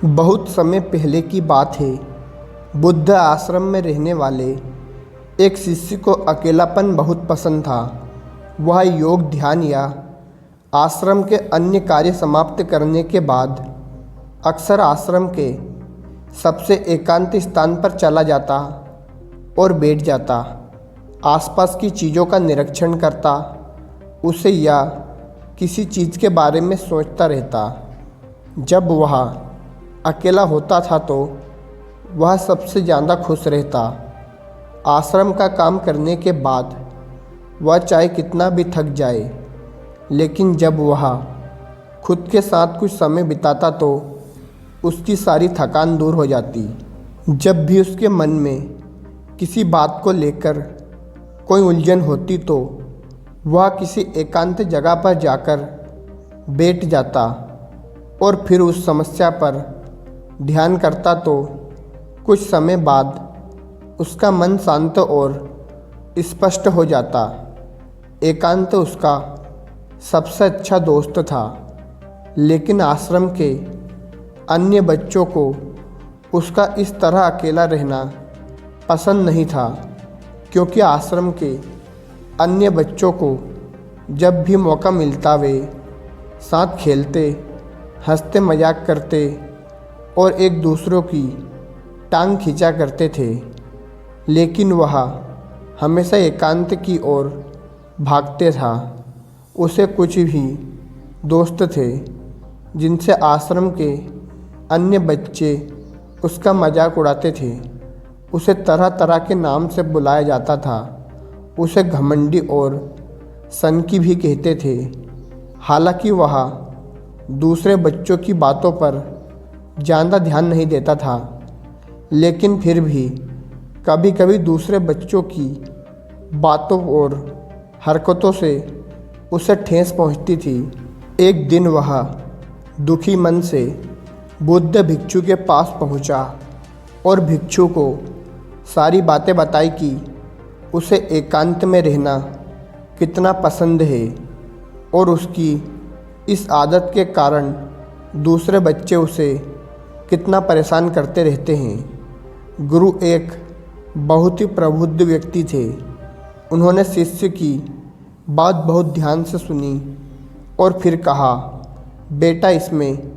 बहुत समय पहले की बात है। बुद्ध आश्रम में रहने वाले एक शिष्य को अकेलापन बहुत पसंद था। वह योग, ध्यान या आश्रम के अन्य कार्य समाप्त करने के बाद अक्सर आश्रम के सबसे एकांत स्थान पर चला जाता और बैठ जाता। आसपास की चीज़ों का निरीक्षण करता, उसे या किसी चीज़ के बारे में सोचता रहता। जब वह अकेला होता था तो वह सबसे ज़्यादा खुश रहता। आश्रम का काम करने के बाद वह चाहे कितना भी थक जाए, लेकिन जब वह खुद के साथ कुछ समय बिताता तो उसकी सारी थकान दूर हो जाती। जब भी उसके मन में किसी बात को लेकर कोई उलझन होती तो वह किसी एकांत जगह पर जाकर बैठ जाता और फिर उस समस्या पर ध्यान करता तो कुछ समय बाद उसका मन शांत और स्पष्ट हो जाता। एकांत उसका सबसे अच्छा दोस्त था, लेकिन आश्रम के अन्य बच्चों को उसका इस तरह अकेला रहना पसंद नहीं था, क्योंकि आश्रम के अन्य बच्चों को जब भी मौका मिलता वे साथ खेलते, हंसते, मजाक करते और एक दूसरों की टांग खींचा करते थे। लेकिन वह हमेशा एकांत की ओर भागते था। उसे कुछ भी दोस्त थे जिनसे आश्रम के अन्य बच्चे उसका मजाक उड़ाते थे। उसे तरह तरह के नाम से बुलाया जाता था। उसे घमंडी और सनकी भी कहते थे। हालांकि वह दूसरे बच्चों की बातों पर ज़्यादा ध्यान नहीं देता था, लेकिन फिर भी कभी कभी दूसरे बच्चों की बातों और हरकतों से उसे ठेस पहुंचती थी। एक दिन वह दुखी मन से बुद्ध भिक्षु के पास पहुंचा और भिक्षु को सारी बातें बताई कि उसे एकांत में रहना कितना पसंद है और उसकी इस आदत के कारण दूसरे बच्चे उसे कितना परेशान करते रहते हैं। गुरु एक बहुत ही प्रबुद्ध व्यक्ति थे। उन्होंने शिष्य की बात बहुत ध्यान से सुनी और फिर कहा, बेटा, इसमें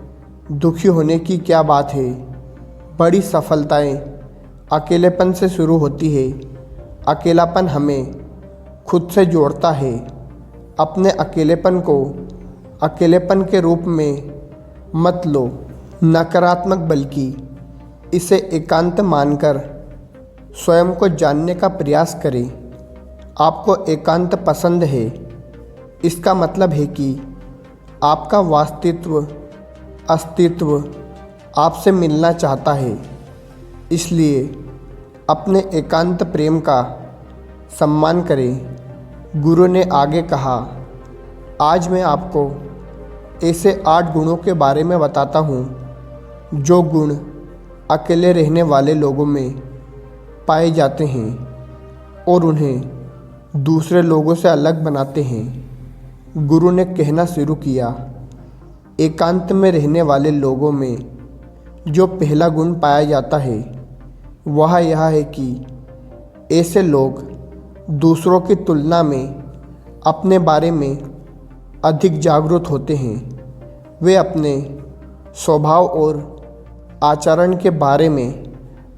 दुखी होने की क्या बात है। बड़ी सफलताएं अकेलेपन से शुरू होती है। अकेलापन हमें खुद से जोड़ता है। अपने अकेलेपन को अकेलेपन के रूप में मत लो, नकारात्मक, बल्कि इसे एकांत मानकर स्वयं को जानने का प्रयास करें। आपको एकांत पसंद है, इसका मतलब है कि आपका वास्तविक अस्तित्व आपसे मिलना चाहता है। इसलिए अपने एकांत प्रेम का सम्मान करें। गुरु ने आगे कहा, आज मैं आपको ऐसे 8 गुणों के बारे में बताता हूँ जो गुण अकेले रहने वाले लोगों में पाए जाते हैं और उन्हें दूसरे लोगों से अलग बनाते हैं। गुरु ने कहना शुरू किया, एकांत में रहने वाले लोगों में जो पहला गुण पाया जाता है वह यह है कि ऐसे लोग दूसरों की तुलना में अपने बारे में अधिक जागरूक होते हैं। वे अपने स्वभाव और आचरण के बारे में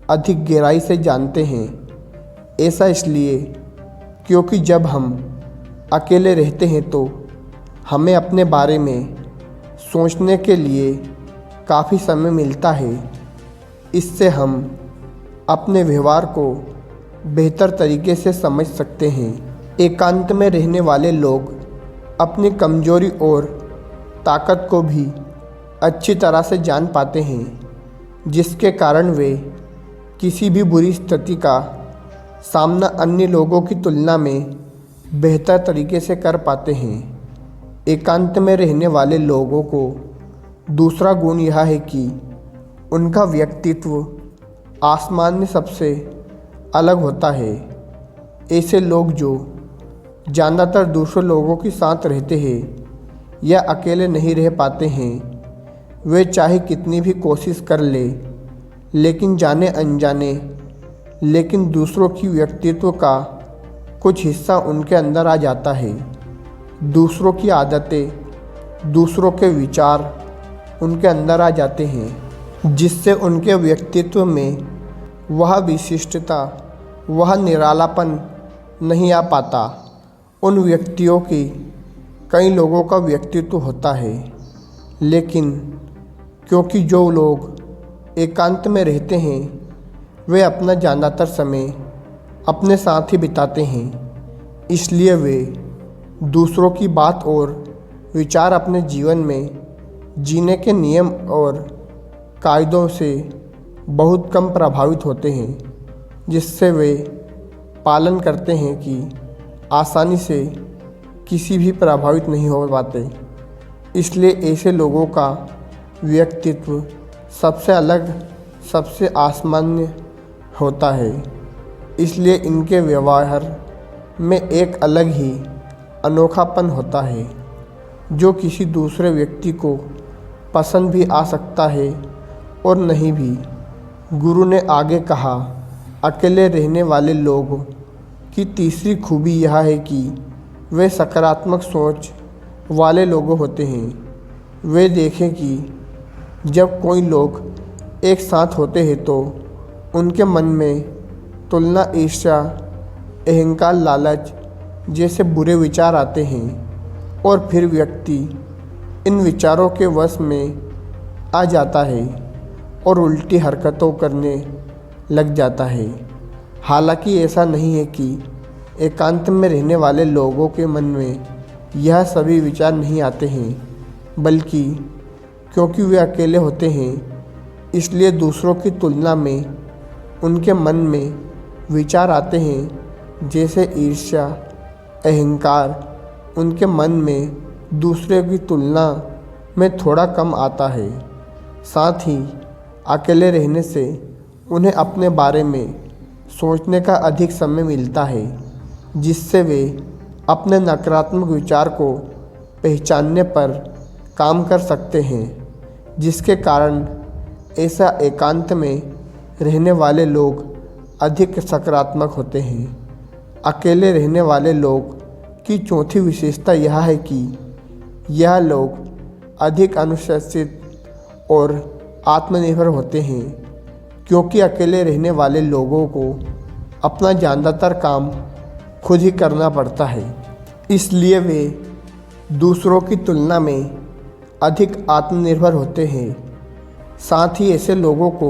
अधिक गहराई से जानते हैं। ऐसा इसलिए क्योंकि जब हम अकेले रहते हैं तो हमें अपने बारे में सोचने के लिए काफ़ी समय मिलता है। इससे हम अपने व्यवहार को बेहतर तरीके से समझ सकते हैं। एकांत में रहने वाले लोग अपनी कमजोरी और ताकत को भी अच्छी तरह से जान पाते हैं, जिसके कारण वे किसी भी बुरी स्थिति का सामना अन्य लोगों की तुलना में बेहतर तरीके से कर पाते हैं। एकांत में रहने वाले लोगों को दूसरा गुण यह है कि उनका व्यक्तित्व आसमान में सबसे अलग होता है। ऐसे लोग जो ज़्यादातर दूसरे लोगों के साथ रहते हैं या अकेले नहीं रह पाते हैं, वे चाहे कितनी भी कोशिश कर ले, लेकिन जाने अनजाने लेकिन दूसरों की व्यक्तित्व का कुछ हिस्सा उनके अंदर आ जाता है। दूसरों की आदतें, दूसरों के विचार उनके अंदर आ जाते हैं, जिससे उनके व्यक्तित्व में वह विशिष्टता, वह निरालापन नहीं आ पाता। उन व्यक्तियों की कई लोगों का व्यक्तित्व होता है, लेकिन क्योंकि जो लोग एकांत में रहते हैं वे अपना ज़्यादातर समय अपने साथ ही बिताते हैं, इसलिए वे दूसरों की बात और विचार अपने जीवन में जीने के नियम और कायदों से बहुत कम प्रभावित होते हैं, जिससे वे पालन करते हैं कि आसानी से किसी भी प्रभावित नहीं हो पाते। इसलिए ऐसे लोगों का व्यक्तित्व सबसे अलग, सबसे असामान्य होता है। इसलिए इनके व्यवहार में एक अलग ही अनोखापन होता है, जो किसी दूसरे व्यक्ति को पसंद भी आ सकता है और नहीं भी। गुरु ने आगे कहा, अकेले रहने वाले लोगों की तीसरी खूबी यह है कि वे सकारात्मक सोच वाले लोग होते हैं। वे देखें कि जब कोई लोग एक साथ होते हैं तो उनके मन में तुलना, ईर्ष्या, अहंकार, लालच जैसे बुरे विचार आते हैं और फिर व्यक्ति इन विचारों के वश में आ जाता है और उल्टी हरकतों करने लग जाता है। हालांकि ऐसा नहीं है कि एकांत में रहने वाले लोगों के मन में यह सभी विचार नहीं आते हैं, बल्कि क्योंकि वे अकेले होते हैं इसलिए दूसरों की तुलना में उनके मन में विचार आते हैं, जैसे ईर्ष्या, अहंकार उनके मन में दूसरे की तुलना में थोड़ा कम आता है। साथ ही अकेले रहने से उन्हें अपने बारे में सोचने का अधिक समय मिलता है, जिससे वे अपने नकारात्मक विचार को पहचानने पर काम कर सकते हैं, जिसके कारण ऐसा एकांत में रहने वाले लोग अधिक सकारात्मक होते हैं। अकेले रहने वाले लोग की चौथी विशेषता यह है कि यह लोग अधिक अनुशासित और आत्मनिर्भर होते हैं, क्योंकि अकेले रहने वाले लोगों को अपना ज़्यादातर काम खुद ही करना पड़ता है। इसलिए वे दूसरों की तुलना में अधिक आत्मनिर्भर होते हैं। साथ ही ऐसे लोगों को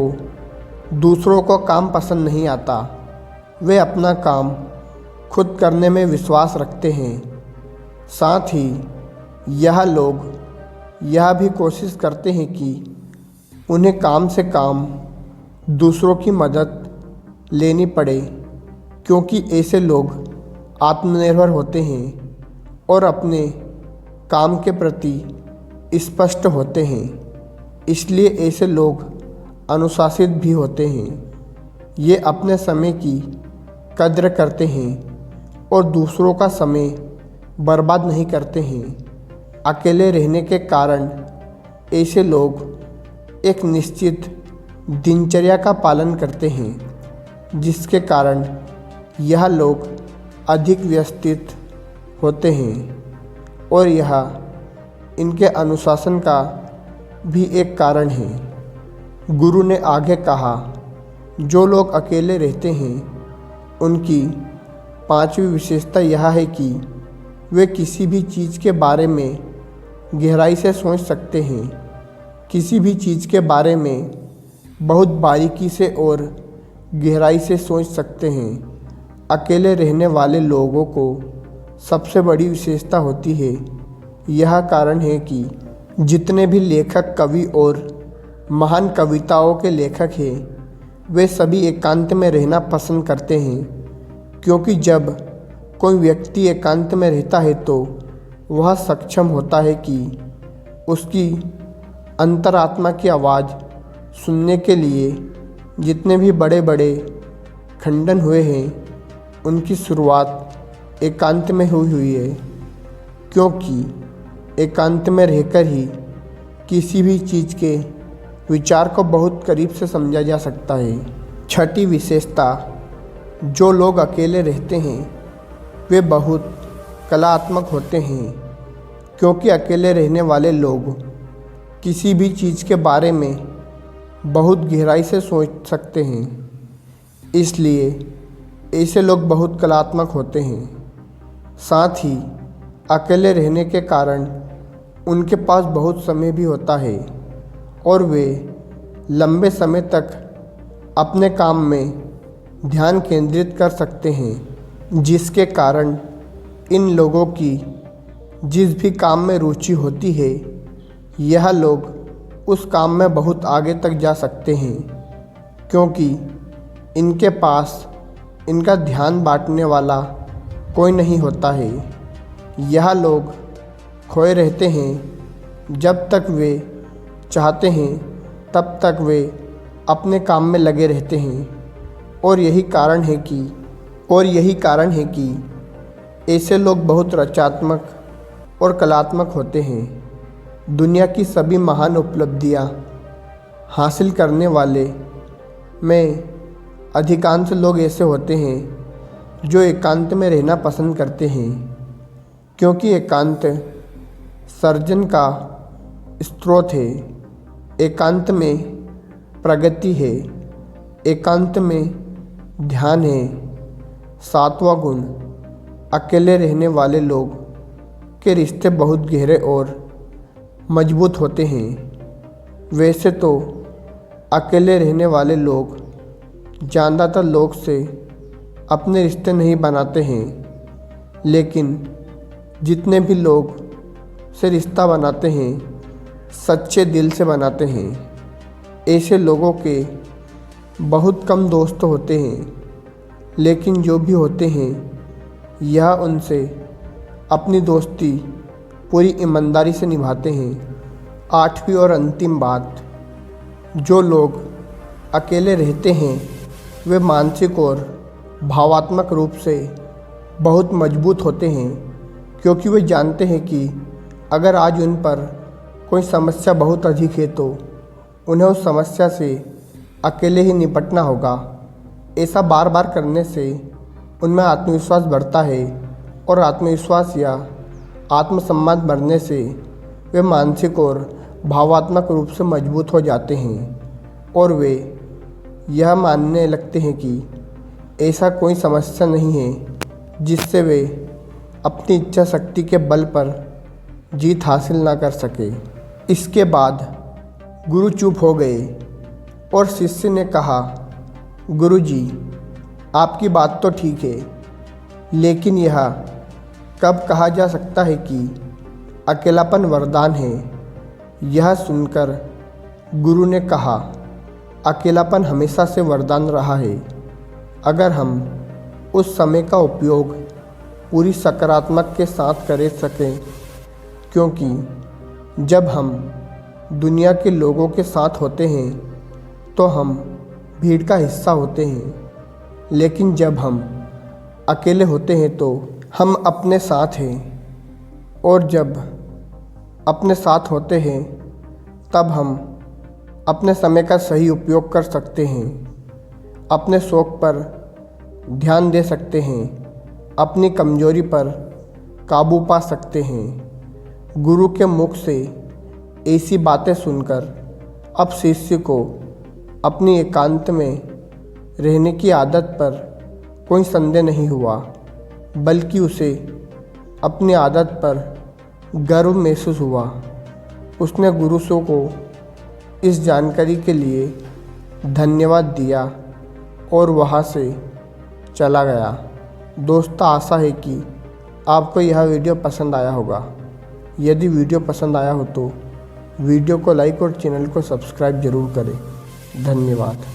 दूसरों को काम पसंद नहीं आता। वे अपना काम खुद करने में विश्वास रखते हैं। साथ ही यह लोग यह भी कोशिश करते हैं कि उन्हें काम से काम दूसरों की मदद लेनी पड़े, क्योंकि ऐसे लोग आत्मनिर्भर होते हैं और अपने काम के प्रति स्पष्ट होते हैं। इसलिए ऐसे लोग अनुशासित भी होते हैं। ये अपने समय की कद्र करते हैं और दूसरों का समय बर्बाद नहीं करते हैं। अकेले रहने के कारण ऐसे लोग एक निश्चित दिनचर्या का पालन करते हैं, जिसके कारण यह लोग अधिक व्यवस्थित होते हैं और यह इनके अनुशासन का भी एक कारण है। गुरु ने आगे कहा, जो लोग अकेले रहते हैं उनकी पांचवी विशेषता यह है कि वे किसी भी चीज़ के बारे में गहराई से सोच सकते हैं। किसी भी चीज़ के बारे में बहुत बारीकी से और गहराई से सोच सकते हैं। अकेले रहने वाले लोगों को सबसे बड़ी विशेषता होती है। यह कारण है कि जितने भी लेखक, कवि और महान कविताओं के लेखक हैं वे सभी एकांत में रहना पसंद करते हैं, क्योंकि जब कोई व्यक्ति एकांत में रहता है तो वह सक्षम होता है कि उसकी अंतरात्मा की आवाज़ सुनने के लिए जितने भी बड़े बड़े खंडन हुए हैं उनकी शुरुआत एकांत में हुई है, क्योंकि एकांत में रहकर ही किसी भी चीज़ के विचार को बहुत करीब से समझा जा सकता है। छठी विशेषता, जो लोग अकेले रहते हैं वे बहुत कलात्मक होते हैं, क्योंकि अकेले रहने वाले लोग किसी भी चीज़ के बारे में बहुत गहराई से सोच सकते हैं। इसलिए ऐसे लोग बहुत कलात्मक होते हैं। साथ ही अकेले रहने के कारण उनके पास बहुत समय भी होता है और वे लंबे समय तक अपने काम में ध्यान केंद्रित कर सकते हैं, जिसके कारण इन लोगों की जिस भी काम में रुचि होती है यह लोग उस काम में बहुत आगे तक जा सकते हैं, क्योंकि इनके पास इनका ध्यान बांटने वाला कोई नहीं होता है। यह लोग खोए रहते हैं, जब तक वे चाहते हैं तब तक वे अपने काम में लगे रहते हैं। और यही कारण है कि ऐसे लोग बहुत रचनात्मक और कलात्मक होते हैं। दुनिया की सभी महान उपलब्धियां हासिल करने वाले में अधिकांश लोग ऐसे होते हैं जो एकांत में रहना पसंद करते हैं, क्योंकि एकांत सर्जन का स्रोत है। एकांत में प्रगति है, एकांत में ध्यान है। सातवां गुण, अकेले रहने वाले लोग के रिश्ते बहुत गहरे और मजबूत होते हैं। वैसे तो अकेले रहने वाले लोग ज़्यादातर लोग से अपने रिश्ते नहीं बनाते हैं, लेकिन जितने भी लोग से रिश्ता बनाते हैं सच्चे दिल से बनाते हैं। ऐसे लोगों के बहुत कम दोस्त होते हैं, लेकिन जो भी होते हैं यह उनसे अपनी दोस्ती पूरी ईमानदारी से निभाते हैं। आठवीं और अंतिम बात, जो लोग अकेले रहते हैं वे मानसिक और भावात्मक रूप से बहुत मजबूत होते हैं, क्योंकि वे जानते हैं कि अगर आज उन पर कोई समस्या बहुत अधिक है तो उन्हें उस समस्या से अकेले ही निपटना होगा। ऐसा बार बार करने से उनमें आत्मविश्वास बढ़ता है और आत्मविश्वास या आत्मसम्मान बढ़ने से वे मानसिक और भावात्मक रूप से मजबूत हो जाते हैं और वे यह मानने लगते हैं कि ऐसा कोई समस्या नहीं है जिससे वे अपनी इच्छा शक्ति के बल पर जीत हासिल ना कर सके। इसके बाद गुरु चुप हो गए और शिष्य ने कहा, गुरुजी, आपकी बात तो ठीक है, लेकिन यह कब कहा जा सकता है कि अकेलापन वरदान है? यह सुनकर गुरु ने कहा, अकेलापन हमेशा से वरदान रहा है, अगर हम उस समय का उपयोग पूरी सकारात्मक के साथ कर सकें, क्योंकि जब हम दुनिया के लोगों के साथ होते हैं तो हम भीड़ का हिस्सा होते हैं, लेकिन जब हम अकेले होते हैं तो हम अपने साथ हैं, और जब अपने साथ होते हैं तब हम अपने समय का सही उपयोग कर सकते हैं, अपने शौक़ पर ध्यान दे सकते हैं, अपनी कमजोरी पर काबू पा सकते हैं। गुरु के मुख से ऐसी बातें सुनकर अब शिष्य को अपनी एकांत में रहने की आदत पर कोई संदेह नहीं हुआ, बल्कि उसे अपनी आदत पर गर्व महसूस हुआ। उसने गुरु को इस जानकारी के लिए धन्यवाद दिया और वहाँ से चला गया। दोस्तों, आशा है कि आपको यह वीडियो पसंद आया होगा। यदि वीडियो पसंद आया हो तो वीडियो को लाइक और चैनल को सब्सक्राइब ज़रूर करें। धन्यवाद।